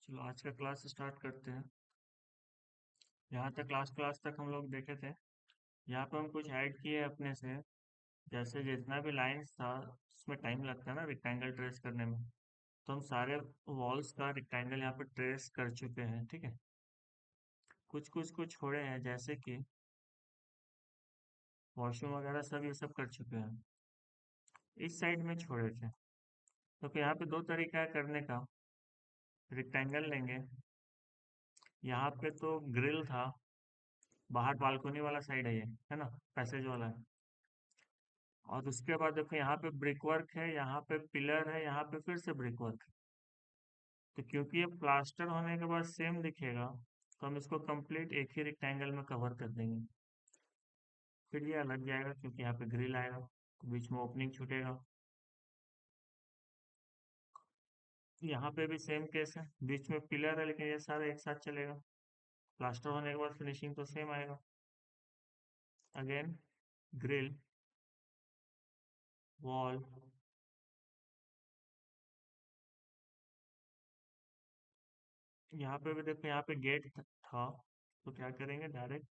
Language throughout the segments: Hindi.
चलो आज का क्लास स्टार्ट करते हैं। यहाँ तक क्लास क्लास तक हम लोग देखे थे। यहाँ पे हम कुछ ऐड किए अपने से। जैसे जितना भी लाइंस था उसमें टाइम लगता है ना रेक्टेंगल ट्रेस करने में। तो हम सारे वॉल्स का रेक्टेंगल यहाँ पे ट्रेस कर चुके हैं, ठीक है। कुछ कुछ कुछ छोड़े हैं, जैसे कि वॉशरूम वगैरह सब ये सब कर चुके हैं। इस साइड में छोड़े थे। तो फिर यहाँ पे दो तरीका है करने का। रेक्टेंगल लेंगे। यहाँ पे तो ग्रिल था, बाहर बालकोनी वाला साइड है ये, है ना, पैसेज वाला है। और उसके बाद देखो यहाँ पे ब्रिक वर्क है, यहाँ पे पिलर है, यहाँ पे फिर से ब्रिक वर्क है। तो क्योंकि ये प्लास्टर होने के बाद सेम दिखेगा, तो हम इसको कंप्लीट एक ही रेक्टेंगल में कवर कर देंगे। फिर ये अलग जाएगा क्योंकि यहाँ पे ग्रिल आएगा, तो बीच में ओपनिंग छूटेगा। यहाँ पे भी सेम केस है, बीच में पिलर है लेकिन ये सारा एक साथ चलेगा। प्लास्टर होने के बाद फिनिशिंग तो सेम आएगा। अगेन ग्रिल, वॉल, यहाँ पे भी देखो, यहाँ पे गेट था, तो क्या करेंगे, direct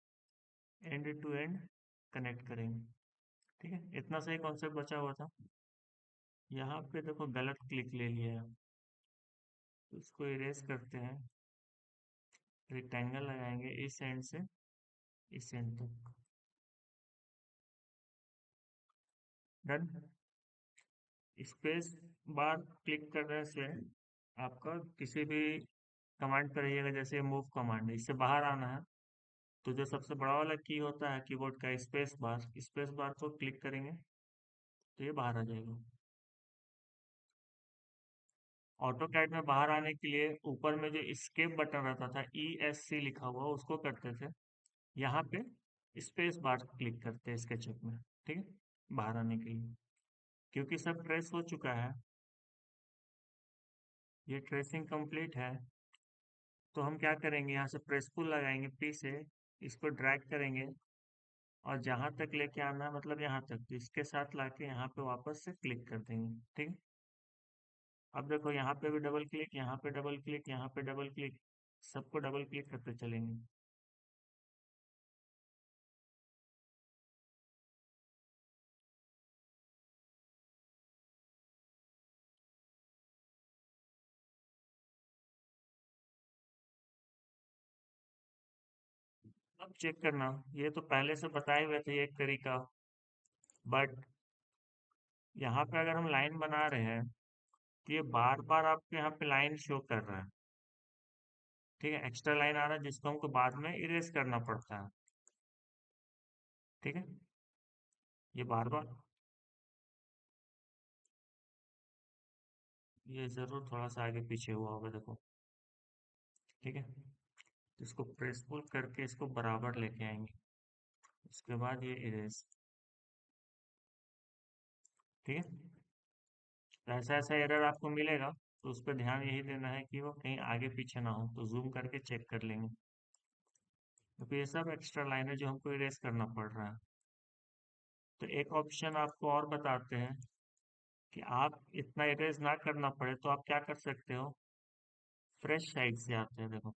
end to end connect करेंगे। ठीक है, इतना सही कॉन्सेप्ट बचा हुआ था। यहाँ पे देखो गलत क्लिक ले लिया है, तो इसको इरेज करते हैं। रेक्टेंगल लगाएंगे इस एंड से इस एंड तक। डन। स्पेस बार क्लिक करने से आपका किसी भी कमांड पर रहिएगा, जैसे मूव कमांड है, इससे बाहर आना है तो जो सबसे बड़ा वाला की होता है कीबोर्ड का, स्पेस बार को क्लिक करेंगे तो ये बाहर आ जाएगा। ऑटो कैड में बाहर आने के लिए ऊपर में जो एस्केप बटन रहता था, ESC लिखा हुआ, उसको करते थे। यहाँ पे स्पेस बार क्लिक करते हैं स्केचअप में, ठीक है, बाहर आने के लिए। क्योंकि सब ट्रेस हो चुका है, ये ट्रेसिंग कंप्लीट है, तो हम क्या करेंगे, यहाँ से प्रेस पुल लगाएंगे P से, इसको ड्रैग करेंगे और जहां तक लेके आना है, मतलब यहाँ तक, तो इसके साथ लाके यहाँ पे वापस से क्लिक कर देंगे, ठीक है। अब देखो यहाँ पे भी डबल क्लिक, यहाँ पे डबल क्लिक, यहाँ पे डबल क्लिक, सबको डबल क्लिक करते चलेंगे। अब चेक करना, ये तो पहले से बताए हुए थे एक तरीका, बट यहाँ पे अगर हम लाइन बना रहे हैं तो ये बार बार आपके यहाँ पे लाइन शो कर रहा है, ठीक है, एक्स्ट्रा लाइन आ रहा है जिसको हमको बाद में इरेज करना पड़ता है, ठीक है। ये बार बार, ये जरूर थोड़ा सा आगे पीछे हुआ होगा, देखो, ठीक है। तो इसको प्रेस पुल करके इसको बराबर लेके आएंगे, उसके बाद ये इरेज, ठीक है। तो ऐसा ऐसा एरर आपको मिलेगा, तो उस पर ध्यान यही देना है कि वो कहीं आगे पीछे ना हो, तो जूम करके चेक कर लेंगे। तो फिर ये सब एक्स्ट्रा लाइन है जो हमको इरेज करना पड़ रहा है। तो एक ऑप्शन आपको और बताते हैं कि आप इतना इरेज ना करना पड़े, तो आप क्या कर सकते हो, फ्रेश साइड से आते हैं, देखो,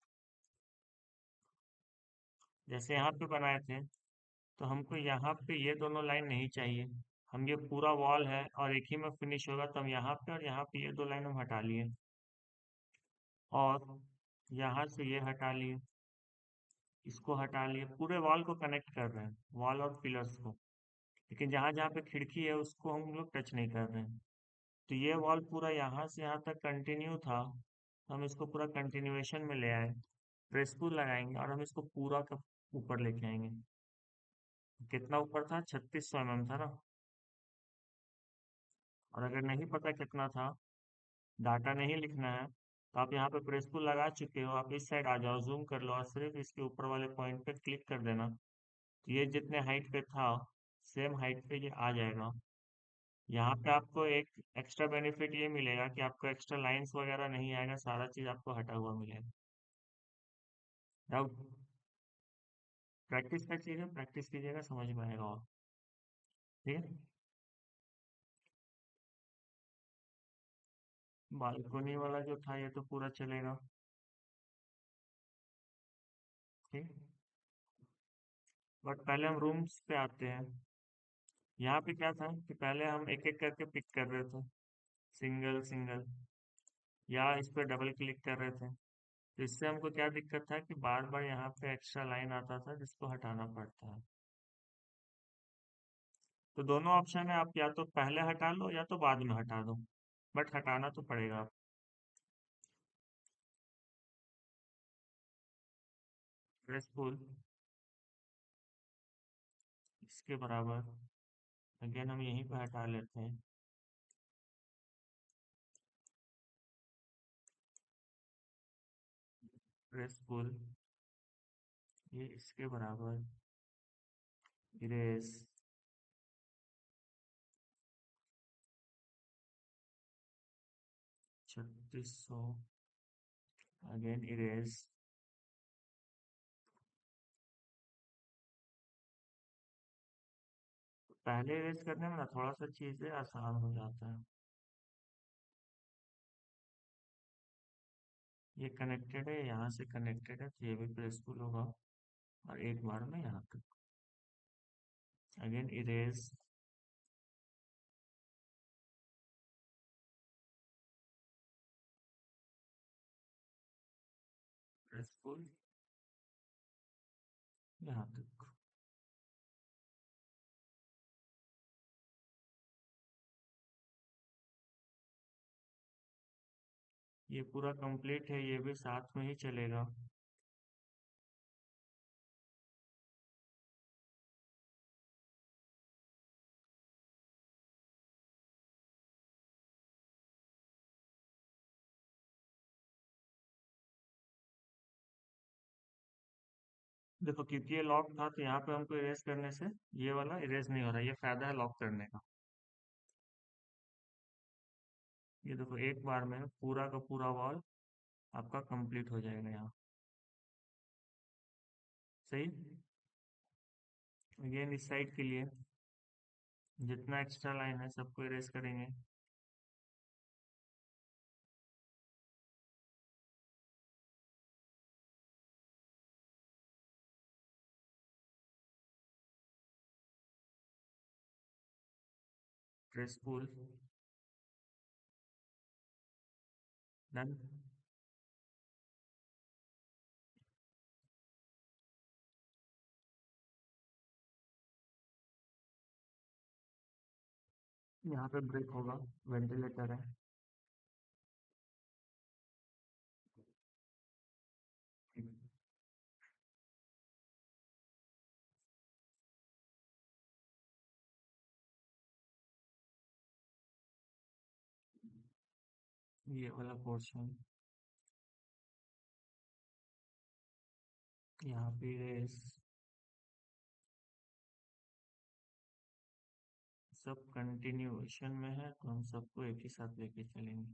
जैसे यहाँ पे बनाए थे, तो हमको यहाँ पे ये दोनों लाइन नहीं चाहिए। हम, ये पूरा वॉल है और एक ही में फिनिश होगा, तो हम यहाँ पे और यहाँ पे ये दो लाइन हम हटा लिए, और यहाँ से ये हटा लिए, इसको हटा लिए, पूरे वॉल को कनेक्ट कर रहे हैं, वॉल और पिलर्स को। लेकिन जहाँ जहाँ पे खिड़की है उसको हम लोग टच नहीं कर रहे हैं। तो ये वॉल पूरा यहाँ से यहाँ तक कंटिन्यू था, तो हम इसको पूरा कंटिन्यूएशन में ले आए, प्रेस पुल लगाएंगे और हम इसको पूरा का ऊपर लेके आएंगे। कितना ऊपर था, 3600 mm था ना। और अगर नहीं पता कितना था, डाटा नहीं लिखना है, तो आप यहाँ पे प्रेस पुल लगा चुके हो, आप इस साइड आ जाओ, जूम कर लो और सिर्फ इसके ऊपर वाले पॉइंट पे क्लिक कर देना, तो ये जितने हाइट पे था सेम हाइट पे ये आ जाएगा। यहाँ पे आपको एक एक्स्ट्रा बेनिफिट ये मिलेगा कि आपको एक्स्ट्रा लाइंस वगैरह नहीं आएगा, सारा चीज आपको हटा हुआ मिलेगा। डाउट? प्रैक्टिस का चीज है, प्रैक्टिस कीजिएगा, समझ में आएगा। और ठीक है, बालकोनी वाला जो था ये तो पूरा चलेगा। ठीक। बट पहले हम रूम्स पे आते हैं। यहाँ पे क्या था कि पहले हम एक एक करके पिक कर रहे थे, सिंगल सिंगल, या इस पे डबल क्लिक कर रहे थे। तो इससे हमको क्या दिक्कत था कि बार बार यहाँ पे एक्स्ट्रा लाइन आता था जिसको हटाना पड़ता है। तो दोनों ऑप्शन है, आप या तो पहले हटा लो या तो बाद में हटा दो, बट हटाना तो पड़ेगा आप। स्ट्रेसफुल इसके बराबर, अगेन हम यहीं पे हटा लेते हैं। स्ट्रेसफुल ये इसके बराबर, इरेज 3600, अगेन इरेज। पहले इरेज करने में ना थोड़ा सा चीजें आसान हो जाता है। ये कनेक्टेड है, यहाँ से कनेक्टेड है, तो ये भी प्रेसफुल होगा। और एक बार में यहाँ तक, अगेन इरेज। प्रेसफुल यहाँ तक। ये पूरा कंप्लीट है, ये भी साथ में ही चलेगा। देखो क्योंकि ये लॉक था तो यहाँ पे हमको इरेज करने से ये वाला इरेज नहीं हो रहा, ये फायदा है लॉक करने का। ये देखो एक बार में पूरा का पूरा वॉल आपका कंप्लीट हो जाएगा यहाँ। सही। अगेन इस साइड के लिए जितना एक्स्ट्रा लाइन है सबको इरेज करेंगे। Stressful done. यहाँ पे ब्रेक होगा, वेंटिलेटर है। ये वाला पोर्शन यहाँ पे इरेज। सब कंटिन्यूएशन में है तो हम सबको एक ही साथ लेके चलेंगे।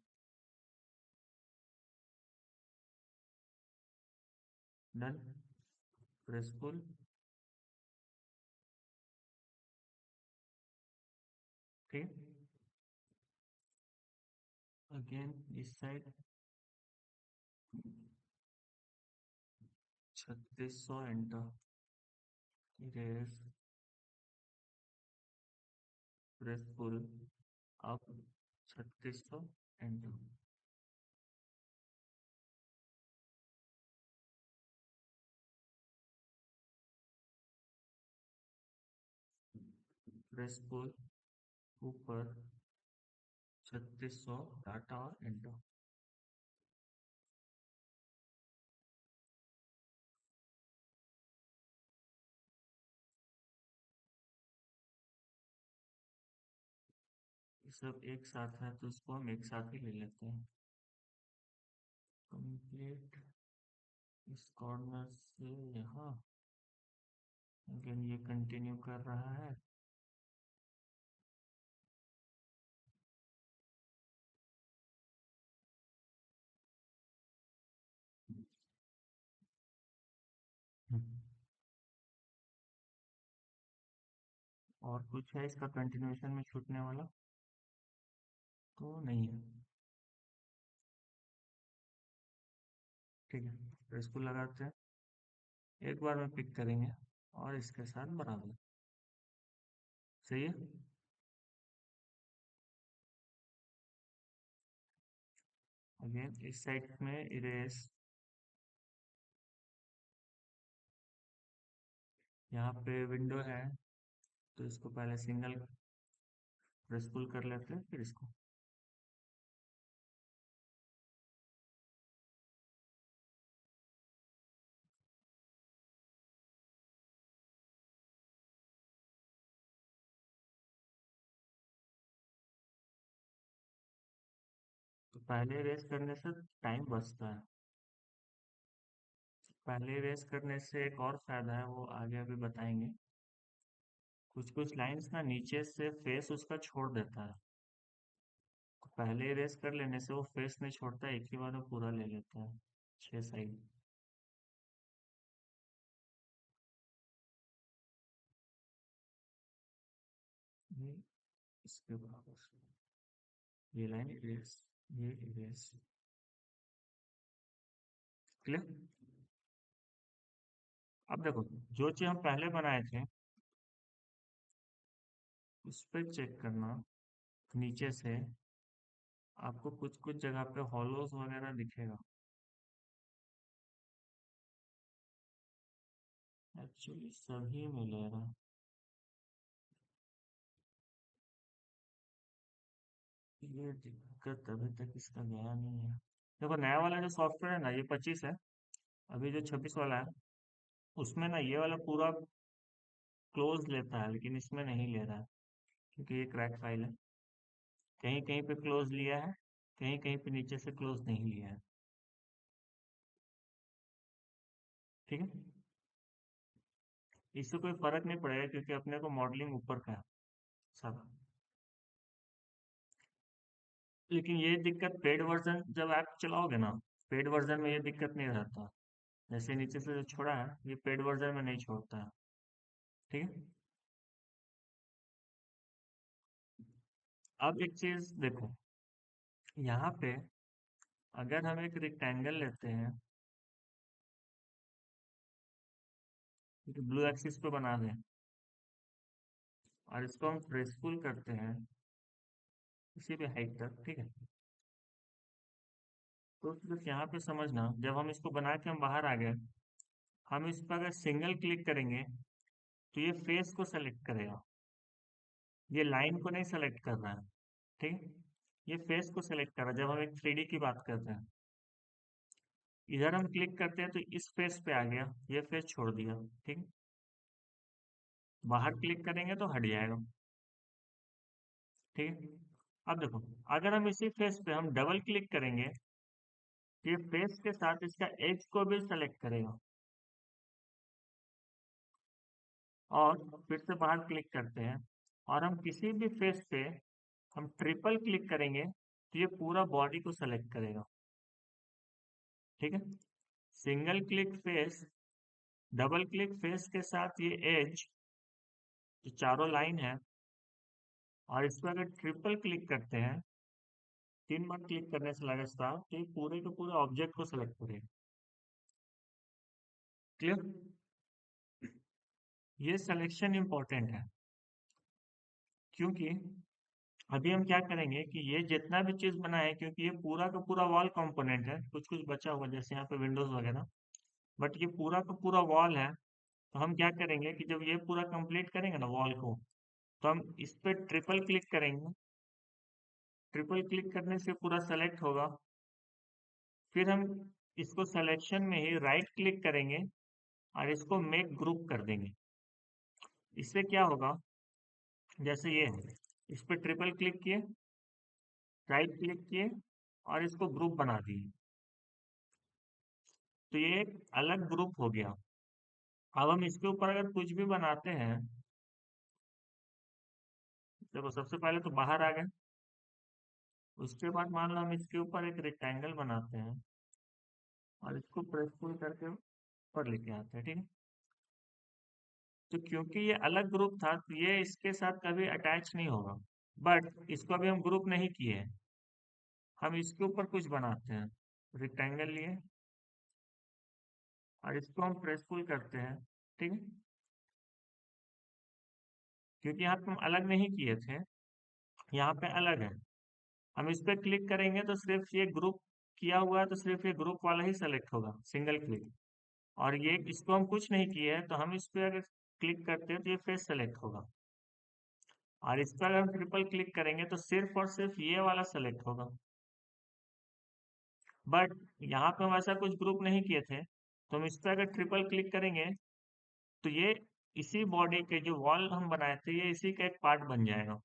डन। प्रेसफुल। ठीक। अगेन इस साइड 3600 एंटर, इरेज, प्रेसफुल, अब 3600 एंटर, प्रेसफुल, ऊपर 3600 डाटा और एंटर। ये सब एक साथ है तो इसको हम एक साथ ही ले लेते हैं। कंप्लीट इस कॉर्नर से यहाँ, अगेन ये कंटिन्यू कर रहा है। और कुछ है इसका कंटिन्यूएशन में छूटने वाला तो नहीं है। ठीक है, तो इसको लगाते हैं। एक बार में पिक करेंगे और इसके साथ बराबर। सही है। अगेन इस साइड में इरेज, यहाँ पे विंडो है तो इसको पहले सिंगल प्रेस पुल कर लेते हैं, फिर इसको। तो पहले इरेज करने से टाइम बचता है। पहले इरेज करने से एक और फायदा है, वो आगे अभी बताएंगे। कुछ कुछ लाइंस ना नीचे से फेस उसका छोड़ देता है, तो पहले इरेज कर लेने से वो फेस नहीं छोड़ता, एक ही बार में पूरा ले लेता है 6 साइड। ये इसके बराबर ये लाइन इरेज, ये इरेज। क्लियर। अब देखो, जो चीज हम पहले बनाए थे उस पर चेक करना, नीचे से आपको कुछ कुछ जगह पे हॉलोज वगैरह दिखेगा। एक्चुअली सभी में ले रहा, ये दिक्कत अभी तक इसका गया नहीं है। देखो नया वाला जो सॉफ्टवेयर है ना, ये 25 है, अभी जो 26 वाला है उसमें ना ये वाला पूरा क्लोज लेता है, लेकिन इसमें नहीं ले रहा है क्योंकि ये क्रैक फाइल है। कहीं कहीं पे क्लोज लिया है, कहीं कहीं पे नीचे से क्लोज नहीं लिया है। ठीक है। इससे कोई फर्क नहीं पड़ेगा क्योंकि अपने को मॉडलिंग ऊपर का है सब। लेकिन ये दिक्कत पेड वर्जन जब ऐप चलाओगे ना, पेड वर्जन में ये दिक्कत नहीं रहता। जैसे नीचे से जो छोड़ा है ये पेड वर्जन में नहीं छोड़ता है। ठीक है। अब एक चीज देखो, यहाँ पे अगर हम एक रेक्टेंगल लेते हैं, ब्लू एक्सिस पे बना दें और इसको हम ट्रेसफुल करते हैं किसी भी हाइट तक, ठीक है। तो सिर्फ यहाँ पे समझना, जब हम इसको बना के हम बाहर आ गए, हम इस पर अगर सिंगल क्लिक करेंगे तो ये फेस को सेलेक्ट करेगा, ये लाइन को नहीं सेलेक्ट कर रहा है। ठीक है। ये फेस को सेलेक्ट कर रहा है जब हम एक 3D की बात करते हैं। इधर हम क्लिक करते हैं तो इस फेस पे आ गया, ये फेस छोड़ दिया। ठीक है। बाहर क्लिक करेंगे तो हट जाएगा। ठीक है। अब देखो, अगर हम इसी फेस पे हम डबल क्लिक करेंगे तो ये फेस के साथ इसका एज को भी सेलेक्ट करेगा, और फिर से बाहर क्लिक करते हैं और हम किसी भी फेस पे हम ट्रिपल क्लिक करेंगे तो ये पूरा बॉडी को सेलेक्ट करेगा। ठीक है। Single click face, double click face के साथ ये एज जो चारों लाइन है, और इस पर अगर ट्रिपल क्लिक करते हैं, 3 बार क्लिक करने से लगातार, तो ये पूरे के पूरे ऑब्जेक्ट को सेलेक्ट करेगा। क्लियर। ये सिलेक्शन इंपॉर्टेंट है क्योंकि अभी हम क्या करेंगे कि ये जितना भी चीज बना है, क्योंकि ये पूरा का पूरा वॉल कंपोनेंट है, कुछ कुछ बचा हुआ जैसे यहाँ पे विंडोज वगैरह, बट ये पूरा का पूरा वॉल है। तो हम क्या करेंगे कि जब ये पूरा कंप्लीट करेंगे ना वॉल को, तो हम इस पे ट्रिपल क्लिक करेंगे। ट्रिपल क्लिक करने से पूरा सेलेक्ट होगा। फिर हम इसको सिलेक्शन में ही राइट क्लिक करेंगे और इसको मेक ग्रुप कर देंगे। इससे क्या होगा, जैसे ये है, इस पे ट्रिपल क्लिक किए, राइट क्लिक किए और इसको ग्रुप बना दिए, तो ये एक अलग ग्रुप हो गया। अब हम इसके ऊपर अगर कुछ भी बनाते हैं, देखो सबसे पहले तो बाहर आ गए, उसके बाद मान लो हम इसके ऊपर एक रेक्टेंगल बनाते हैं और इसको प्रेस पुल करके ऊपर लेके आते हैं। ठीक है। तो क्योंकि ये अलग ग्रुप था तो ये इसके साथ कभी अटैच नहीं होगा, बट इसको अभी हम ग्रुप नहीं किए हैं, हम इसके ऊपर कुछ बनाते हैं। रेक्टेंगल लिए और इसको हम प्रेस पुल करते हैं। ठीक है, क्योंकि यहाँ पे हम अलग नहीं किए थे, यहाँ पे अलग है। हम इस पे क्लिक करेंगे तो सिर्फ ये ग्रुप किया हुआ है, तो सिर्फ ये ग्रुप वाला ही सेलेक्ट होगा, सिंगल क्लिक। और ये इसको हम कुछ नहीं किए हैं, तो हम इस पे अगर क्लिक करते हैं तो ये फेस सेलेक्ट होगा। और इस पर अगर हम ट्रिपल क्लिक करेंगे तो सिर्फ और सिर्फ ये वाला सेलेक्ट होगा। बट यहाँ पे हम ऐसा कुछ ग्रुप नहीं किए थे, तो हम इस पर अगर ट्रिपल क्लिक करेंगे तो ये इसी बॉडी के जो वॉल हम बनाए थे, ये इसी का एक पार्ट बन जाएगा।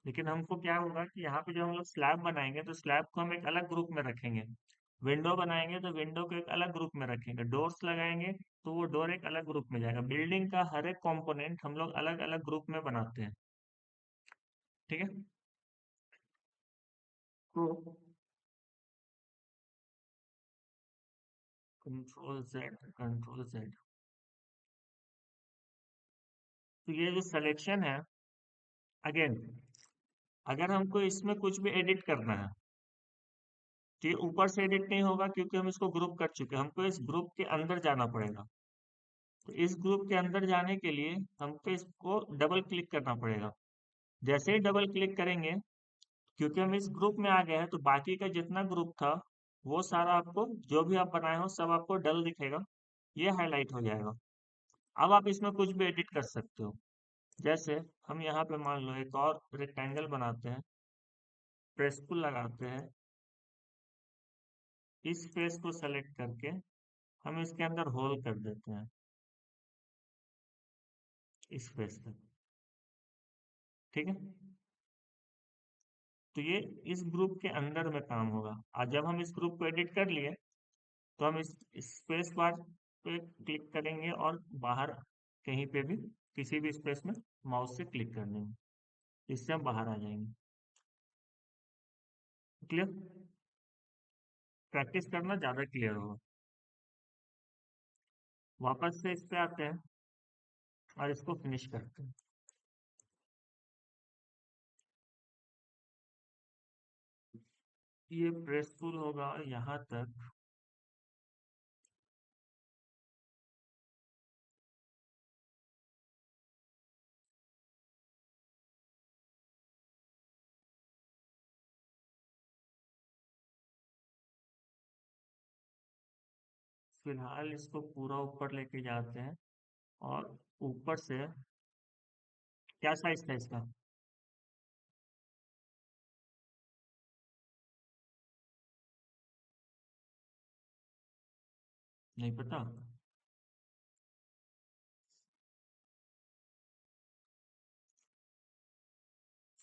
लेकिन हमको क्या होगा कि यहाँ पे जो हम लोग स्लैब बनाएंगे तो स्लैब को हम एक अलग ग्रुप में रखेंगे। विंडो बनाएंगे तो विंडो को एक अलग ग्रुप में रखेंगे। डोर्स लगाएंगे तो वो डोर एक अलग ग्रुप में जाएगा। बिल्डिंग का हर एक कंपोनेंट हम लोग अलग अलग ग्रुप में बनाते हैं। ठीक है, तो कंट्रोल जेड, कंट्रोल जेड। तो ये जो सिलेक्शन है, अगेन अगर हमको इसमें कुछ भी एडिट करना है तो ये ऊपर से एडिट नहीं होगा, क्योंकि हम इसको ग्रुप कर चुके हैं। हमको इस ग्रुप के अंदर जाना पड़ेगा। तो इस ग्रुप के अंदर जाने के लिए हमको इसको डबल क्लिक करना पड़ेगा। जैसे ही डबल क्लिक करेंगे, क्योंकि हम इस ग्रुप में आ गए हैं, तो बाकी का जितना ग्रुप था वो सारा आपको, जो भी आप बनाए हो सब आपको डल दिखेगा। ये हाईलाइट हो जाएगा। अब आप इसमें कुछ भी एडिट कर सकते हो। जैसे हम यहाँ पे मान लो एक और रेक्टेंगल बनाते हैं, प्रेस पुल लगाते हैं, इस फेस को सेलेक्ट करके हम इसके अंदर होल कर देते हैं, इस फेस पे। ठीक है, तो ये इस ग्रुप के अंदर में काम होगा। और जब हम इस ग्रुप को एडिट कर लिए तो हम इस स्पेस बार पे क्लिक करेंगे और बाहर कहीं पे भी किसी भी स्पेस में माउस से क्लिक कर देंगे, इससे हम बाहर आ जाएंगे। क्लियर? प्रैक्टिस करना ज़्यादा क्लियर होगा। वापस से इस पे आते हैं और इसको फिनिश करते हैं। ये प्रेसफुल होगा यहाँ तक। फिलहाल इसको पूरा ऊपर लेके जाते हैं और ऊपर से, क्या साइज था इसका? नहीं पता।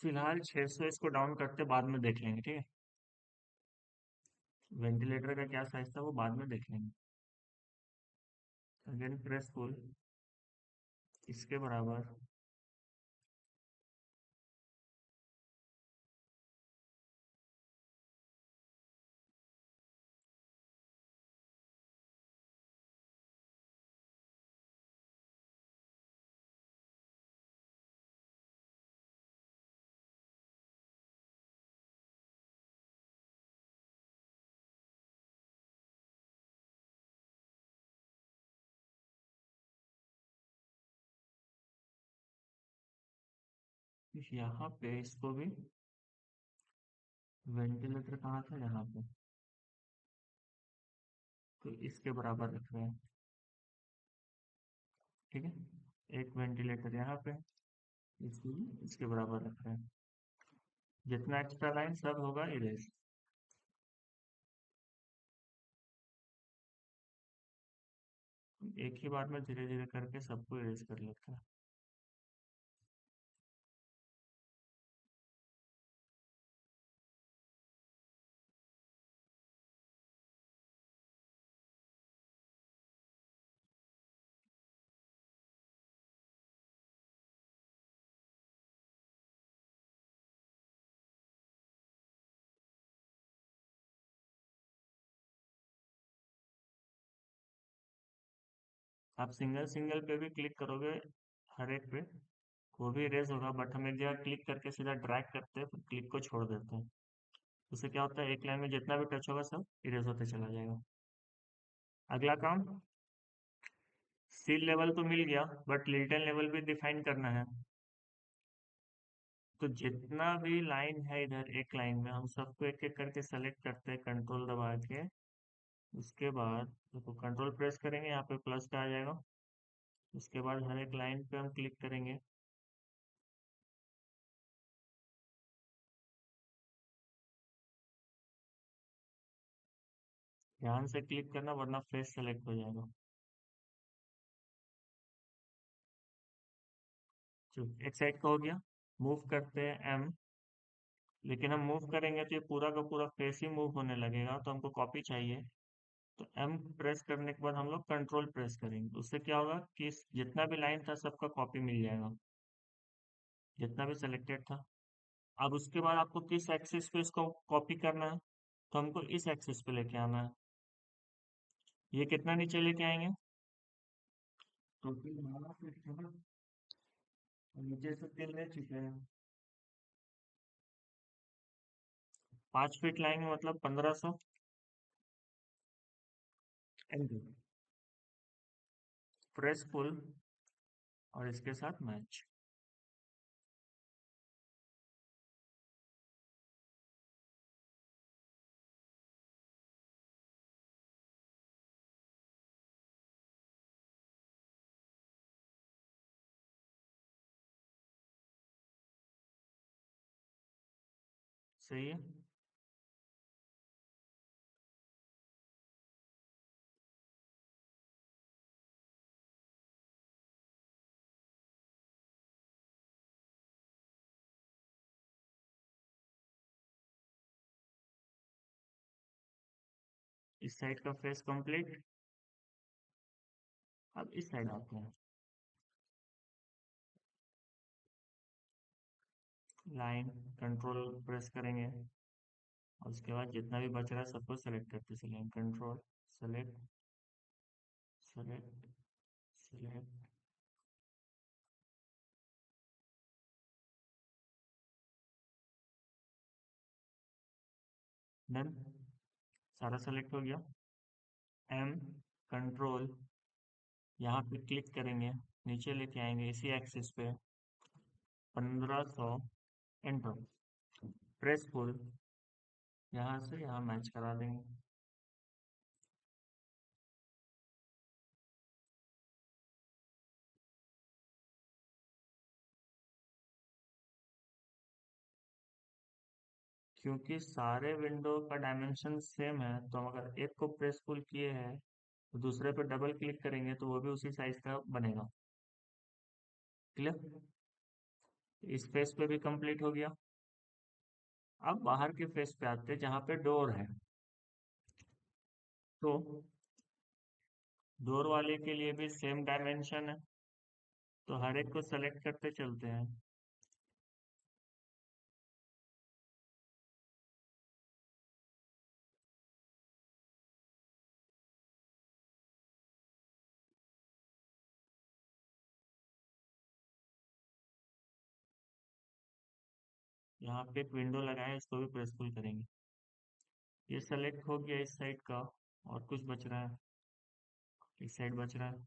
फिलहाल 600 इसको डाउन करते, बाद में देख लेंगे। ठीक है, वेंटिलेटर का क्या साइज था वो बाद में देख लेंगे। अगेन प्रेस पुल, इसके बराबर। यहाँ पे इसको भी, वेंटिलेटर कहाँ था, यहाँ पे, तो इसके बराबर रख रहे हैं। ठीक है, एक वेंटिलेटर यहाँ पे, इसको भी इसके बराबर रख रहे हैं। जितना एक्स्ट्रा लाइन सब होगा इरेज। एक ही बार में धीरे धीरे करके सबको इरेज कर लेते हैं। आप सिंगल सिंगल पे भी क्लिक करोगे, हर एक पे वो भी इरेज होगा, बट हम एक जगह क्लिक करके सीधा ड्रैग करते हैं, फिर क्लिक को छोड़ देते हैं। उससे क्या होता है, एक लाइन में जितना भी टच होगा सब इरेज होते चला जाएगा। अगला काम, सील लेवल तो मिल गया, बट लिल्टन लेवल भी डिफाइन करना है। तो जितना भी लाइन है इधर एक लाइन में, हम सबको एक एक करके सेलेक्ट करते हैं कंट्रोल दबा के। उसके बाद देखो कंट्रोल प्रेस करेंगे, यहाँ पे प्लस का आ जाएगा। उसके बाद हर एक लाइन पे हम क्लिक करेंगे। ध्यान से क्लिक करना वरना फेस सेलेक्ट हो जाएगा। चलो एक साइड का हो गया। मूव करते हैं एम। लेकिन हम मूव करेंगे तो ये पूरा का पूरा फेस ही मूव होने लगेगा, तो हमको कॉपी चाहिए। तो एम प्रेस करने के बाद हम लोग कंट्रोल प्रेस करेंगे। उससे क्या होगा कि जितना भी लाइन था सबका कॉपी मिल जाएगा, जितना भी सिलेक्टेड था। अब उसके बाद आपको किस एक्सिस पे इसको कॉपी करना है, तो हमको इस एक्सिस पे लेके आना है। ये कितना नीचे लेके आएंगे, तो फिर 12 फीट था ना, और नीचे से 3 ले चुके हैं। 5 फीट लाएंगे मतलब 1500। एंटर। प्रेस पुल और इसके साथ मैच। सही है। इस साइड का फेस कंप्लीट। अब इस साइड आते हैं। लाइन कंट्रोल प्रेस करेंगे, और उसके बाद जितना भी बच रहा है सबको सेलेक्ट करते चलेंगे। Control select, select, select. Done. सारा सेलेक्ट हो गया। एम कंट्रोल, यहाँ पे क्लिक करेंगे, नीचे लेके आएंगे इसी एक्सिस पे। 1500। एंटर। प्रेस पुल, यहाँ से यहाँ मैच करा देंगे। क्योंकि सारे विंडो का डायमेंशन सेम है, तो हम अगर एक को प्रेस पुल किए हैं तो दूसरे पे डबल क्लिक करेंगे तो वो भी उसी साइज का बनेगा। क्लियर। इस फेस पे भी कंप्लीट हो गया। अब बाहर के फेस पे आते हैं जहाँ पे डोर है। तो डोर वाले के लिए भी सेम डायमेंशन है, तो हर एक को सेलेक्ट करते चलते हैं। यहाँ पे एक विंडो लगाए, इसको भी प्रेस पुल करेंगे। ये सेलेक्ट हो गया इस साइड का। और कुछ बच रहा है, इस साइड बच रहा है।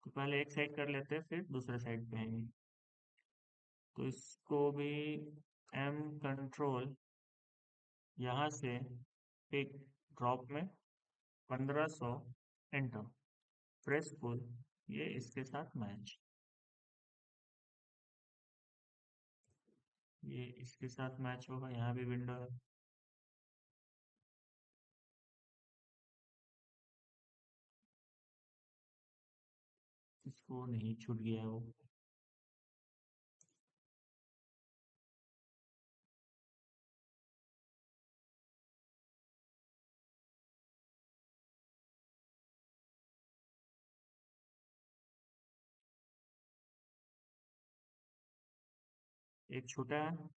तो पहले एक साइड कर लेते हैं, फिर दूसरे साइड पे आएंगे। तो इसको भी एम कंट्रोल, यहाँ से एक ड्रॉप में 1500। एंटर। प्रेस पुल, ये इसके साथ मैच, ये इसके साथ मैच होगा। यहाँ भी विंडो है। इसको नहीं, छूट गया है वो। एक छूटा है।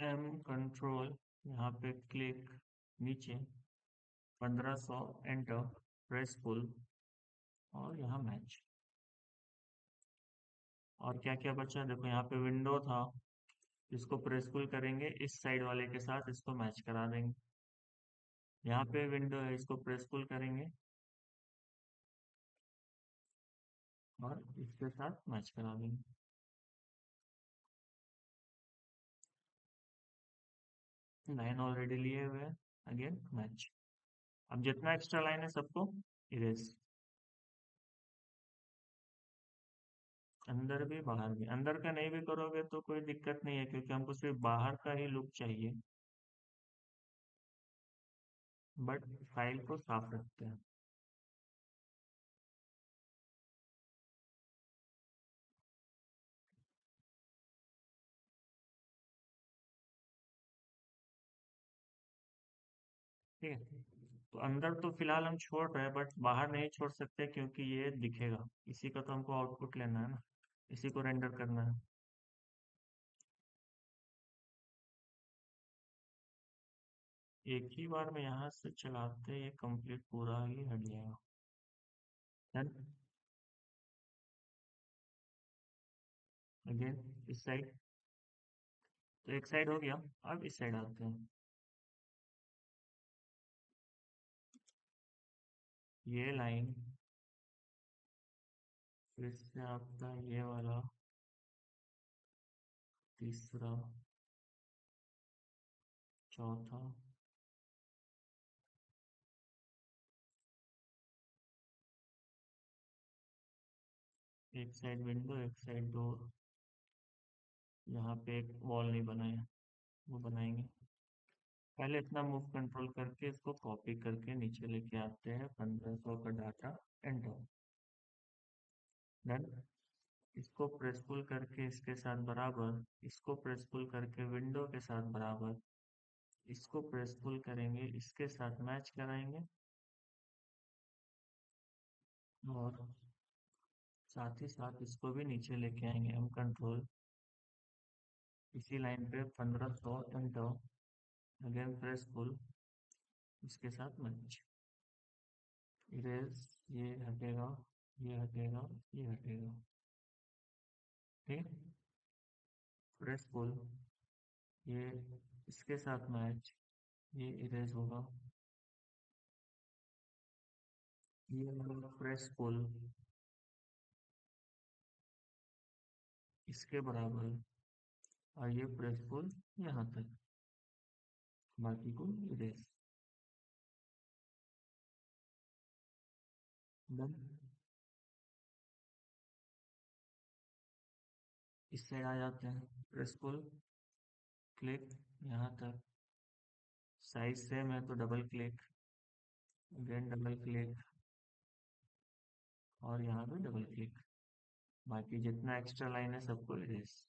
एम कंट्रोल, यहाँ पे क्लिक, नीचे 1500। एंटर। प्रेस पुल, और यहाँ मैच। और क्या क्या बचा, देखो यहाँ पे विंडो था, इसको प्रेस पुल करेंगे, इस साइड वाले के साथ इसको मैच करा देंगे। यहाँ पे विंडो है, इसको प्रेस पुल करेंगे और इसके साथ मैच करा देंगे। लाइन ऑलरेडी लिए हुए हैं, अगेन मैच। अब जितना एक्स्ट्रा लाइन है सबको इरेज। अंदर भी बाहर भी, अंदर का नहीं भी करोगे तो कोई दिक्कत नहीं है, क्योंकि हमको सिर्फ बाहर का ही लुक चाहिए, बट फाइल को साफ रखते हैं। ठीक है, तो अंदर तो फिलहाल हम छोड़ रहे हैं, बट बाहर नहीं छोड़ सकते क्योंकि ये दिखेगा, इसी का तो हमको आउटपुट लेना है ना, इसी को रेंडर करना है। एक ही बार में यहाँ से चलाते ये कंप्लीट पूरा ही हट जाएगा। डन। अगेन इस साइड, तो एक साइड हो गया, अब इस साइड आते हैं। ये लाइन फिर से आपका ये वाला, तीसरा, चौथा, एक साइड विंडो एक साइड डोर। यहाँ पे एक वॉल नहीं बनाया, वो बनाएंगे। पहले इतना मूव कंट्रोल करके इसको कॉपी करके नीचे लेके आते हैं, 1500 का डाटा, एंटर। डन। इसको प्रेस पुल करके इसके साथ बराबर, इसको प्रेस पुल करके विंडो के साथ बराबर, इसको प्रेस पुल करेंगे, इसके साथ मैच कराएंगे, और साथ ही साथ इसको भी नीचे लेके आएंगे हम, कंट्रोल, इसी लाइन पे 1500, एंटर। अगेन प्रेस पुल, इसके साथ मैच, इरेज, ये हटेगा, ये हटेगा, ये हटेगा। ठीक है, प्रेस पुल, ये इसके साथ मैच, ये इरेज होगा, ये प्रेस पुल, इसके बराबर, और ये प्रेस पुल यहाँ तक, बाकी को इरेज। डन। इस साइड आ जाते हैं, प्रेस पुल, क्लिक, यहाँ तक, साइज सेम है तो double click, again double click, और यहाँ पे डबल क्लिक, बाकी जितना एक्स्ट्रा लाइन है सबको इरेज।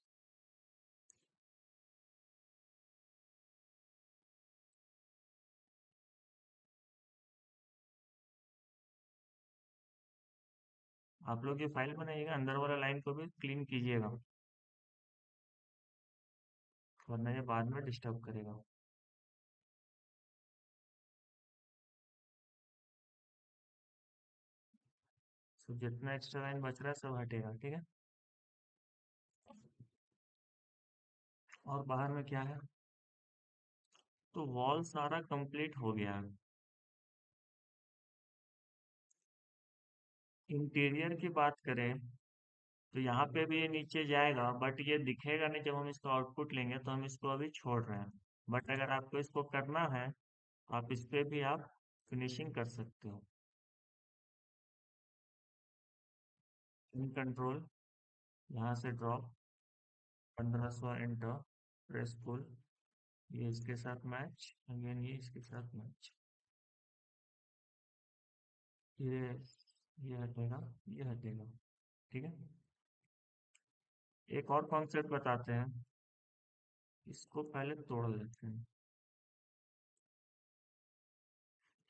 आप लोग ये फाइल बनाइएगा, अंदर वाला लाइन को भी क्लीन कीजिएगा, वरना ये बाद में डिस्टर्ब करेगा। तो जितना एक्स्ट्रा लाइन बच रहा है सब हटेगा, ठीक है। और बाहर में क्या है, तो वॉल सारा कंप्लीट हो गया है। इंटीरियर की बात करें तो यहाँ पे भी ये नीचे जाएगा, बट ये दिखेगा नहीं, जब हम इसको आउटपुट लेंगे तो हम इसको अभी छोड़ रहे हैं। बट अगर आपको इसको करना है तो आप इस पे भी आप फिनिशिंग कर सकते हो। इन कंट्रोल, यहाँ से ड्रॉप, 1500, एंटर, प्रेस पुल, ये इसके साथ मैच, अगेन ये इसके साथ मैच, ये ये हटेगा, ये हटेगा। ठीक है, एक और कॉन्सेप्ट बताते हैं, इसको पहले तोड़ लेते हैं।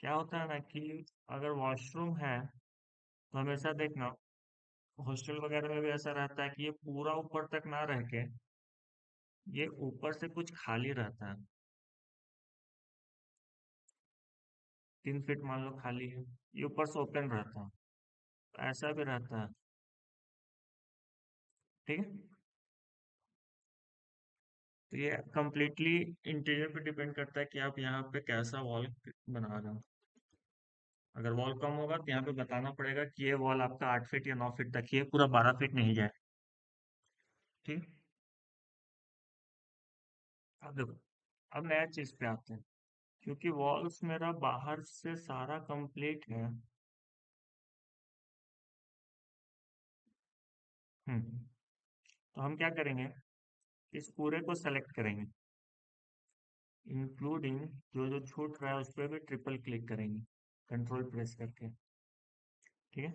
क्या होता है ना कि अगर वॉशरूम है तो हमेशा देखना, हॉस्टल वगैरह में भी ऐसा रहता है कि ये पूरा ऊपर तक ना रह के, ये ऊपर से कुछ खाली रहता है, 3 फीट मान लो खाली है, ये ऊपर से ओपन रहता है। ऐसा भी रहता है। ठीक है, तो ये कम्प्लीटली इंटीरियर पे डिपेंड करता है कि आप यहाँ पे कैसा वॉल बना रहे हो। अगर वॉल कम होगा तो यहाँ पे बताना पड़ेगा कि ये वॉल आपका 8 फीट या 9 फीट तक ही है, पूरा 12 फीट नहीं जाए। ठीक। अब देखो, अब नया चीज पे आते हैं। क्योंकि वॉल्स मेरा बाहर से सारा कंप्लीट है। तो हम क्या करेंगे, इस पूरे को सेलेक्ट करेंगे, इंक्लूडिंग जो जो छूट रहा है उस पर भी ट्रिपल क्लिक करेंगे, कंट्रोल प्रेस करके। ठीक है,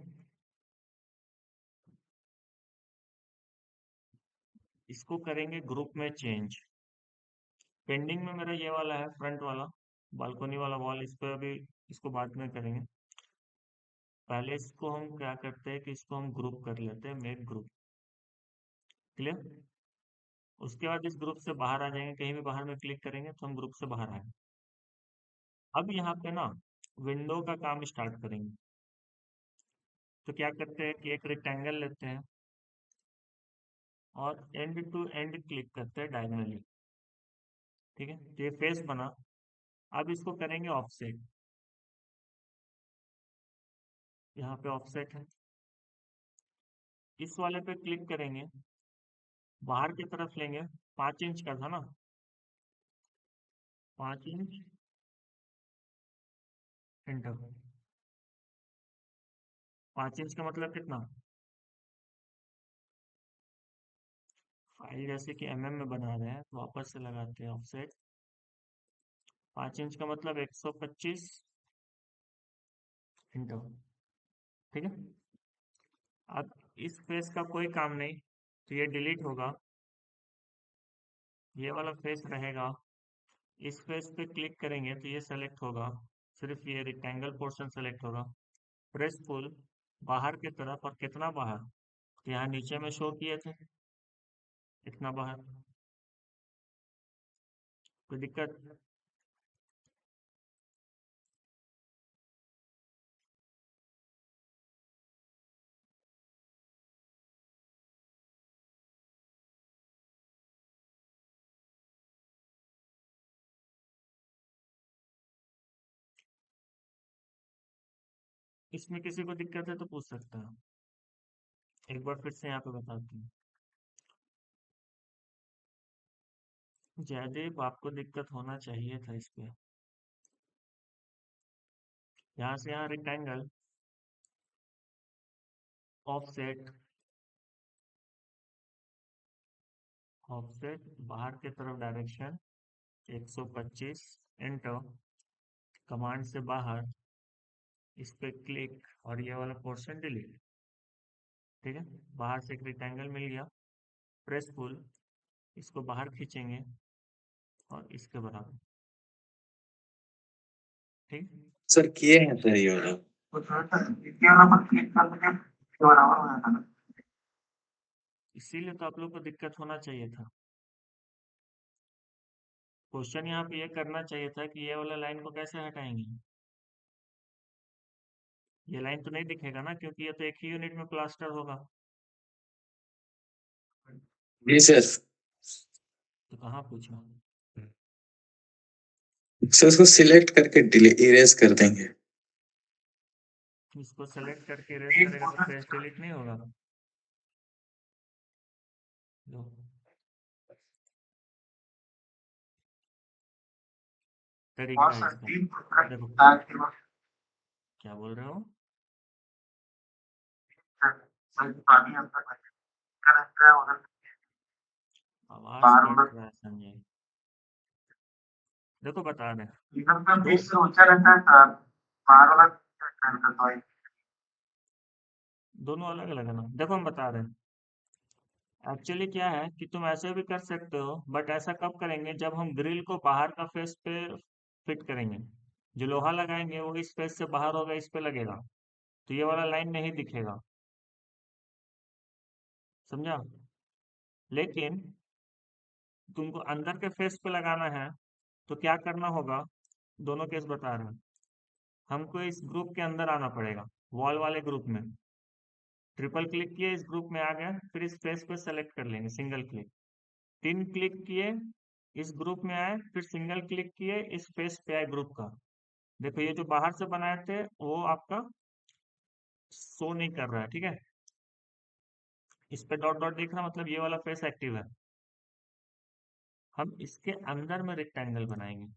इसको करेंगे ग्रुप में चेंज। पेंडिंग में मेरा ये वाला है, फ्रंट वाला बालकनी वाला वॉल, इस पर अभी, इसको बाद में करेंगे। पहले इसको हम क्या करते हैं कि इसको हम ग्रुप कर लेते हैं, मेक ग्रुप। क्लियर। उसके बाद इस ग्रुप से बाहर आ जाएंगे, कहीं भी बाहर में क्लिक करेंगे तो हम ग्रुप से बाहर आएंगे। अब यहाँ पे ना विंडो का काम स्टार्ट करेंगे। तो क्या करते हैं कि एक रेक्टेंगल लेते हैं और एंड टू एंड क्लिक करते हैं डायगनली। ठीक है, तो ये फेस बना। अब इसको करेंगे ऑफसेट। यहाँ पे ऑफसेट है, इस वाले पे क्लिक करेंगे, बाहर की तरफ लेंगे। 5 इंच का था ना, 5 इंच, एंटर। 5 इंच का मतलब कितना, फाइल जैसे कि एमएम में बना रहे हैं तो वापस से लगाते हैं ऑफसेट। 5 इंच का मतलब 125, एंटर। ठीक है, अब इस फेस का कोई काम नहीं, तो ये डिलीट होगा, ये वाला फेस रहेगा। इस फेस पे क्लिक करेंगे तो ये सेलेक्ट होगा, सिर्फ ये रेक्टेंगल पोर्शन सेलेक्ट होगा। प्रेस पुल बाहर की तरफ, और कितना बाहर, तो यहाँ नीचे में शो किए थे इतना बाहर। कोई दिक्कत, इसमें किसी को दिक्कत है तो पूछ सकता है। एक बार फिर से यहाँ पे बताती हूँ। जयदेव, आपको दिक्कत होना चाहिए था इस पे। यहाँ से यहाँ रेक्टेंगल, ऑफसेट, ऑफसेट बाहर की तरफ डायरेक्शन 125, एंटर। कमांड से बाहर, इस पे क्लिक, और ये वाला पोर्शन डिलीट। ठीक है, बाहर से एक रेक्टेंगल मिल गया। प्रेस पुल, इसको बाहर खींचेंगे और इसके बराबर। ठीक। सर किए हैं सर ये वाला। तो थोड़ा सा इसके वाला पर क्लिक कर देंगे, इसके बराबर हो जाता ना। इसीलिए तो आप लोग को दिक्कत होना चाहिए था। क्वेश्चन यहाँ पे ये करना चाहिए था कि ये वाला लाइन को कैसे हटाएंगे। ये लाइन तो नहीं दिखेगा ना, क्योंकि ये तो एक ही यूनिट में प्लास्टर होगा। जी सर। तो कहाँ पूछा। सर उसको सिलेक्ट करके इरेज कर देंगे। इसको सेलेक्ट करके इरेज करेगा तो फेस डिलीट नहीं होगा। लो, तरीका है इसका। देखो, क्या बोल रहे हो। आवाज कट रहा है संजय। देखो बता रहे हैं, दोनों अलग अलग है ना। देखो हम बता रहे हैं, एक्चुअली क्या है कि तुम ऐसे भी कर सकते हो, बट ऐसा कब करेंगे जब हम ग्रिल को बाहर का फेस पे फिट करेंगे। जो लोहा लगाएंगे वो इस फेस से बाहर होगा, इस पे लगेगा, तो ये वाला लाइन नहीं दिखेगा। समझा। लेकिन तुमको अंदर के फेस पे लगाना है, तो क्या करना होगा, दोनों केस बता रहे हैं। हमको इस ग्रुप के अंदर आना पड़ेगा, वॉल वाले ग्रुप में। ट्रिपल क्लिक किए, इस ग्रुप में आ गया, फिर इस फेस को सेलेक्ट कर लेंगे, सिंगल क्लिक। 3 क्लिक किए, इस ग्रुप में आए, फिर सिंगल क्लिक किए, इस फेस पे आए ग्रुप का। देखो ये जो बाहर से बनाए थे वो आपका शो नहीं कर रहा है, ठीक है। इस पे डॉट डॉट दिख रहा, मतलब ये वाला फेस एक्टिव है। हम इसके अंदर में रेक्टेंगल बनाएंगे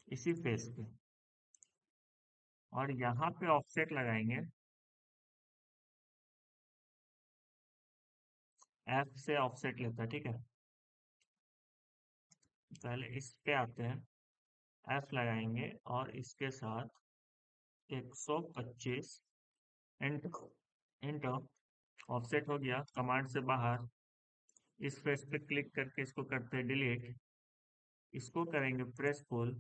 इसी फेस पे, और यहाँ पे ऑफसेट लगाएंगे, एफ से ऑफसेट लेता है, ठीक है। पहले इस पे आते हैं, एफ लगाएंगे और इसके साथ 125 एंटर। एंटर, ऑफसेट हो गया। कमांड से बाहर इस फेस पे क्लिक करके इसको करते हैं डिलीट। इसको करेंगे प्रेस पुल,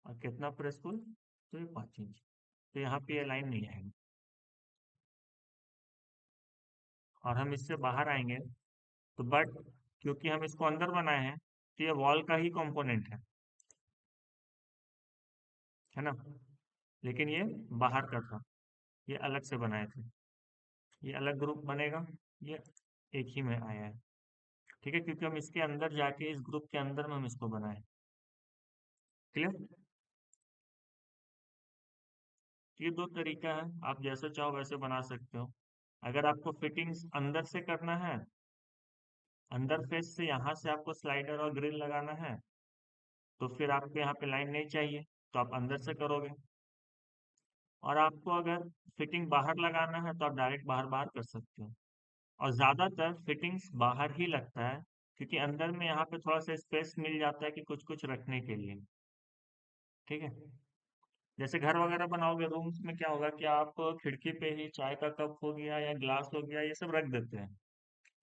और कितना प्रेस पुल, तो ये 5 इंच। तो यहाँ पे ये लाइन नहीं आएगी, और हम इससे बाहर आएंगे तो बट क्योंकि हम इसको अंदर बनाए हैं तो ये वॉल का ही कंपोनेंट है ना। लेकिन ये बाहर का था, ये अलग से बनाए थे, ये अलग ग्रुप बनेगा, ये एक ही में आया है, ठीक है, क्योंकि हम इसके अंदर जाके इस ग्रुप के अंदर में हम इसको बनाए। क्लियर। ये दो तरीका है, आप जैसे चाहो वैसे बना सकते हो। अगर आपको फिटिंग्स अंदर से करना है, अंदर फेस से यहाँ से आपको स्लाइडर और ग्रिल लगाना है, तो फिर आपको यहाँ पे लाइन नहीं चाहिए, तो आप अंदर से करोगे। और आपको अगर फिटिंग बाहर लगाना है तो आप डायरेक्ट बाहर बाहर कर सकते हो। और ज़्यादातर फिटिंग्स बाहर ही लगता है, क्योंकि अंदर में यहाँ पे थोड़ा सा स्पेस मिल जाता है कि कुछ कुछ रखने के लिए, ठीक है। जैसे घर वगैरह बनाओगे रूम्स में, क्या होगा कि आप खिड़की पे ही चाय का कप हो गया या ग्लास हो गया ये सब रख देते हैं,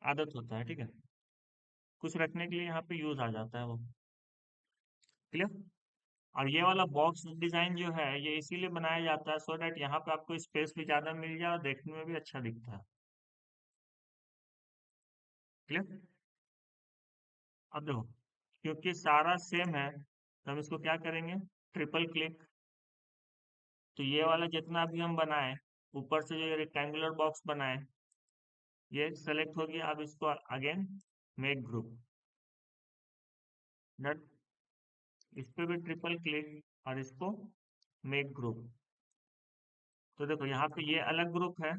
आदत होता है, ठीक है। कुछ रखने के लिए यहाँ पे यूज आ जाता है वो। क्लियर। और ये वाला बॉक्स डिजाइन जो है ये इसीलिए बनाया जाता है सो दैट यहाँ पे आपको स्पेस भी ज्यादा मिल जाए और देखने में भी अच्छा दिखता है। क्लियर। अब देखो, क्योंकि सारा सेम है तो हम इसको क्या करेंगे, ट्रिपल क्लिक। तो ये वाला जितना भी हम बनाए, ऊपर से जो रेक्टेंगुलर बॉक्स बनाए, ये सेलेक्ट हो गया। अब इसको अगेन मेक ग्रुप, डट, इस पे भी ट्रिपल क्लिक और इसको मेक ग्रुप। तो देखो यहाँ पे ये अलग ग्रुप है,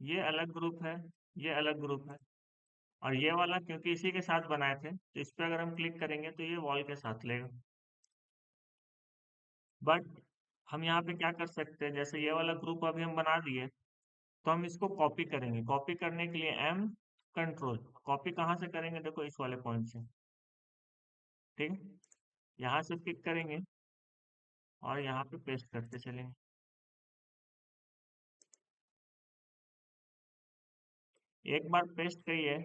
ये अलग ग्रुप है, ये अलग ग्रुप है। और ये वाला क्योंकि इसी के साथ बनाए थे तो इस पे अगर हम क्लिक करेंगे तो ये वॉल के साथ लेगा। बट हम यहाँ पे क्या कर सकते हैं, जैसे ये वाला ग्रुप अभी हम बना दिए, तो हम इसको कॉपी करेंगे। कॉपी करने के लिए एम कंट्रोल, कॉपी कहाँ से करेंगे, देखो इस वाले पॉइंट से, ठीक है। यहाँ से पिक करेंगे और यहाँ पे पेस्ट करते चलेंगे। एक बार पेस्ट करिए,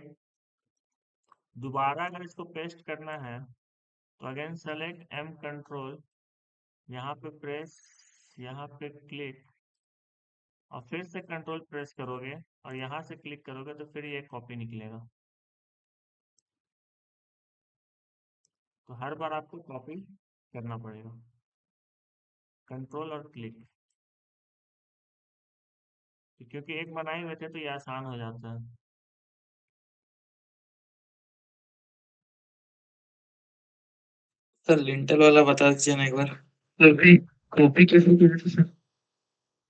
दोबारा अगर इसको पेस्ट करना है तो अगेन सेलेक्ट एम कंट्रोल, यहाँ पे प्रेस, यहाँ पे क्लिक, और फिर से कंट्रोल प्रेस करोगे और यहाँ से क्लिक करोगे तो फिर ये कॉपी निकलेगा। तो हर बार आपको कॉपी करना पड़ेगा, कंट्रोल और क्लिक। क्योंकि एक बनाए हुए थे तो ये आसान हो जाता है। सर लिंटल वाला बता दीजिए ना एक बार। कॉपी कॉपी कैसे किया था सर?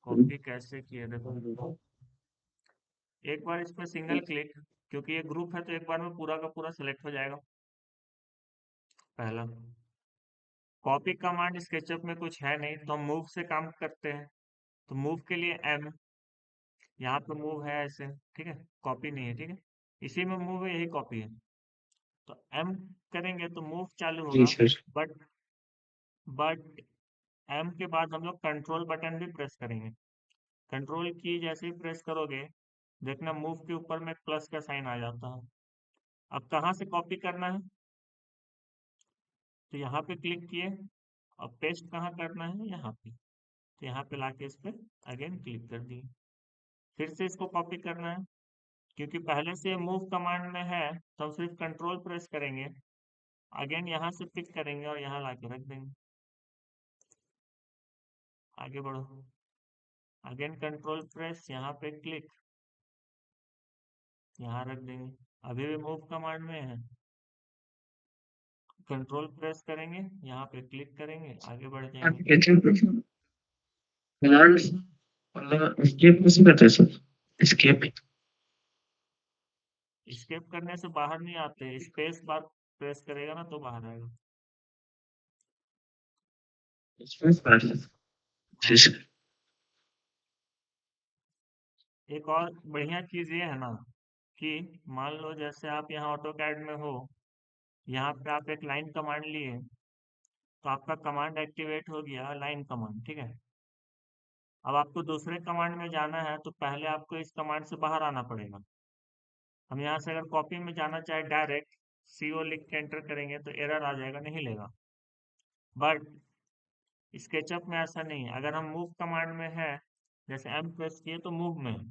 कॉपी कैसे किए, देखो एक बार इस पर सिंगल क्लिक, क्योंकि ये ग्रुप है तो एक बार में पूरा का पूरा सिलेक्ट हो जाएगा। पहला कॉपी कमांड स्केचअप में कुछ है नहीं तो हम मूव से काम करते हैं। तो मूव के लिए एम, यहाँ पे मूव है ऐसे, ठीक है, कॉपी नहीं है, ठीक है। इसी में मूव है, यही कॉपी है। तो एम करेंगे तो मूव चालू जी होगा। सर। बट एम के बाद हम लोग कंट्रोल बटन भी प्रेस करेंगे। कंट्रोल की जैसे ही प्रेस करोगे, देखना मूव के ऊपर में प्लस का साइन आ जाता है। अब कहाँ से कॉपी करना है, तो यहाँ पे क्लिक किए, और पेस्ट कहाँ करना है, यहाँ पे। तो यहाँ पे लाके इस पे अगेन क्लिक कर दिए, फिर से इसको कॉपी करना है। क्योंकि पहले से मूव कमांड में है तो हम सिर्फ कंट्रोल प्रेस करेंगे, अगेन यहाँ से पिक करेंगे और यहाँ लाके रख देंगे। आगे बढ़ो। अगेन कंट्रोल प्रेस, यहाँ पे क्लिक, यहाँ रख देंगे। अभी भी मूव कमांड में है। कंट्रोल प्रेस करेंगे, यहाँ पे क्लिक करेंगे, आगे बढ़ जाएंगे। कमांड मतलब एस्केप कैसे करते हैं सर? एस्केप स्केप करने से बाहर नहीं आते, स्पेस बार प्रेस करेगा ना तो बाहर आएगा। स्पेस बार हाँ। से एक और बढ़िया चीज ये है ना कि मान लो जैसे आप यहाँ ऑटो कैड में हो, यहाँ पे आप एक लाइन कमांड लिए, तो आपका कमांड एक्टिवेट हो गया, लाइन कमांड, ठीक है। अब आपको दूसरे कमांड में जाना है तो पहले आपको इस कमांड से बाहर आना पड़ेगा। हम यहाँ से अगर कॉपी में जाना चाहे डायरेक्ट CO लिख के एंटर करेंगे तो एरर आ जाएगा, नहीं लेगा। बट स्केचअप में ऐसा नहीं है, अगर हम मूव कमांड में है, जैसे M प्रेस किए तो मूव में है,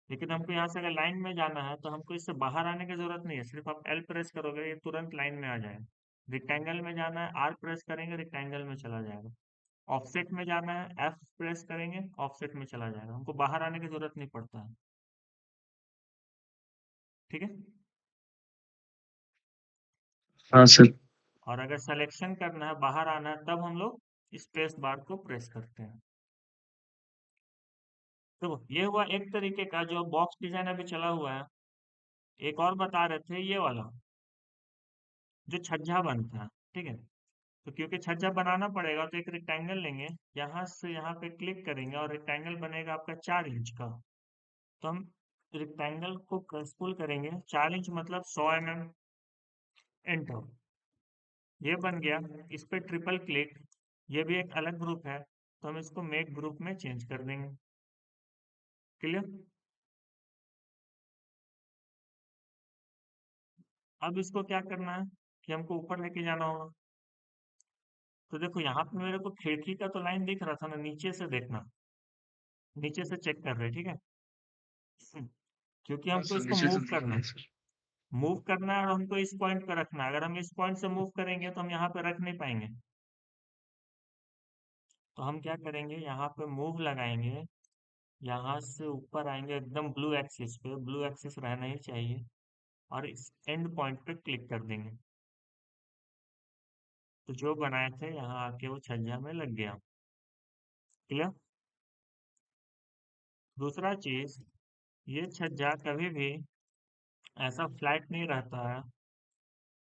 लेकिन हमको यहाँ से अगर लाइन में जाना है तो हमको इससे बाहर आने की जरूरत नहीं है, सिर्फ आप L प्रेस करोगे ये तुरंत लाइन में आ जाएगा। रिक्टेंगल में जाना है, R प्रेस करेंगे, रिक्टेंगल में चला जाएगा। ऑफसेट में जाना है, F प्रेस करेंगे, ऑफसेट में चला जाएगा, हमको बाहर आने की जरूरत नहीं पड़ता है। ठीक है। हाँ सर। और अगर सिलेक्शन करना है, बाहर आना है, तब हम लोग स्पेस बार को प्रेस करते हैं। तो ये हुआ एक तरीके का जो बॉक्स डिजाइन अभी चला हुआ है। एक और बता रहे थे, ये वाला जो छज्जा बनता है, ठीक है। तो क्योंकि छज्जा बनाना पड़ेगा तो एक रेक्टेंगल लेंगे, यहाँ से यहाँ पे क्लिक करेंगे और रेक्टेंगल बनेगा आपका 4 इंच का। तो हम रेक्टेंगल को प्रेसफुल करेंगे, 4 इंच मतलब 100 mm, एंटर। ये बन गया। इस पे ट्रिपल क्लिक, ये भी एक अलग ग्रुप है, तो हम इसको मेक ग्रुप में चेंज कर देंगे। क्लियर। अब इसको क्या करना है कि हमको ऊपर लेके जाना होगा। तो देखो यहाँ पे मेरे को खिड़की का तो लाइन दिख रहा था ना, नीचे से देखना, नीचे से चेक कर रहे, ठीक है। क्योंकि हाँ हमको सर, इसको नीचे मूव तो दिख करना रहा है है। सर। मूव करना है और हमको इस पॉइंट पे रखना है, अगर हम इस पॉइंट से मूव करेंगे तो हम यहाँ पे रख नहीं पाएंगे। तो हम क्या करेंगे, यहाँ पे मूव लगाएंगे, यहाँ से ऊपर आएंगे एकदम ब्लू एक्सिस पे, ब्लू एक्सिस रहना ही चाहिए, और इस एंड पॉइंट पे क्लिक कर देंगे। तो जो बनाए थे यहाँ आके वो छज्जा में लग गया। क्लियर। दूसरा चीज, ये छज्जा कभी भी ऐसा फ्लैट नहीं रहता है।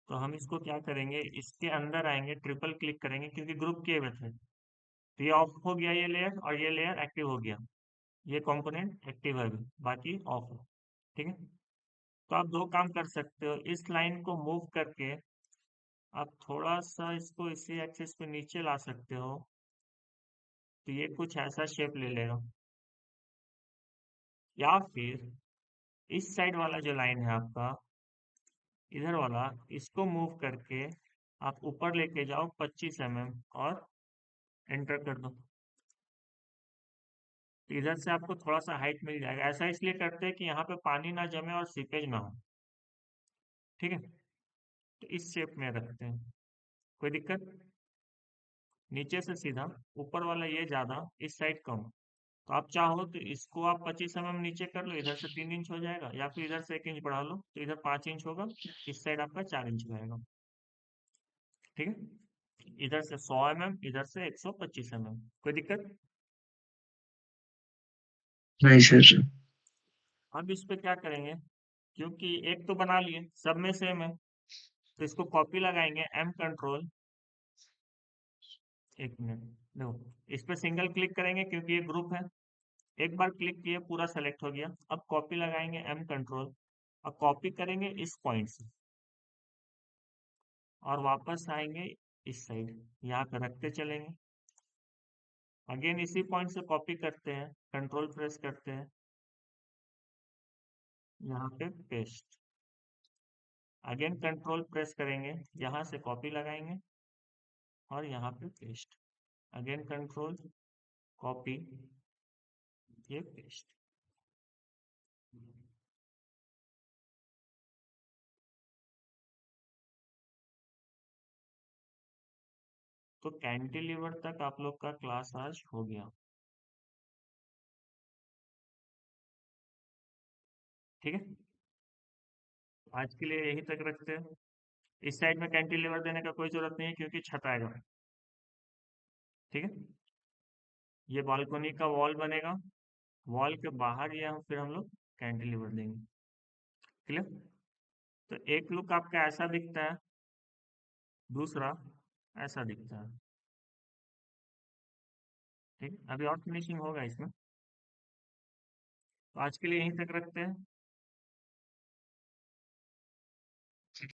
तो हम इसको क्या करेंगे, इसके अंदर आएंगे, ट्रिपल क्लिक करेंगे, क्योंकि ग्रुप किए हुए थे। तो ये ऑफ हो गया, ये लेयर, और ये लेयर एक्टिव हो गया। ये कंपोनेंट एक्टिव है अभी, बाकी ऑफ है। ठीक है। तो आप दो काम कर सकते हो, इस लाइन को मूव करके आप थोड़ा सा इसको इसी एक्सिस पे नीचे ला सकते हो, तो ये कुछ ऐसा शेप ले लेगा। या फिर इस साइड वाला जो लाइन है आपका, इधर वाला, इसको मूव करके आप ऊपर लेके जाओ 25 mm और एंटर कर दो। तो इधर से आपको थोड़ा सा हाइट मिल जाएगा। ऐसा इसलिए करते हैं कि यहाँ पे पानी ना जमे और सीपेज ना हो। ठीक है। तो इस शेप में रखते हैं, कोई दिक्कत। नीचे से सीधा, ऊपर वाला ये ज्यादा, इस साइड कम। तो आप चाहो तो इसको आप 25 mm नीचे कर लो, इधर से 3 इंच हो जाएगा, या फिर इधर से 1 इंच बढ़ा लो तो इधर 5 इंच होगा, इस साइड आपका 4 इंच रहेगा। ठीक है। इधर से 100 mm, इधर से 125 mm, कोई दिक्कत। नहीं सर। अब इस पे क्या करेंगे, क्योंकि एक तो बना लिए, सब में सेम है, तो इसको कॉपी लगाएंगे, M कंट्रोल, एक मिनट, देखो इस पे सिंगल क्लिक करेंगे क्योंकि ये ग्रुप है। एक बार क्लिक किए पूरा सेलेक्ट हो गया। अब कॉपी लगाएंगे, M कंट्रोल, और कॉपी करेंगे इस पॉइंट से, और वापस आएंगे इस साइड, यहाँ पे रखते चलेंगे। अगेन इसी पॉइंट से कॉपी करते हैं, कंट्रोल प्रेस करते हैं, यहाँ पे पेस्ट। अगेन कंट्रोल प्रेस करेंगे, यहाँ से कॉपी लगाएंगे और यहाँ पे पेस्ट। अगेन कंट्रोल, कॉपी, ये पेस्ट। तो कैंटिलीवर तक आप लोग का क्लास आज हो गया। ठीक है, आज के लिए यही तक रखते हैं। इस साइड में कैंटिलीवर देने का कोई जरूरत नहीं है क्योंकि छत आएगा। ठीक है, ये बालकनी का वॉल बनेगा, वॉल के बाहर ये फिर हम लोग कैंटिलीवर देंगे। क्लियर? तो एक लुक आपका ऐसा दिखता है, दूसरा ऐसा दिखता है। ठीक है, अभी और फिनिशिंग होगा इसमें। तो आज के लिए यहीं तक रखते हैं।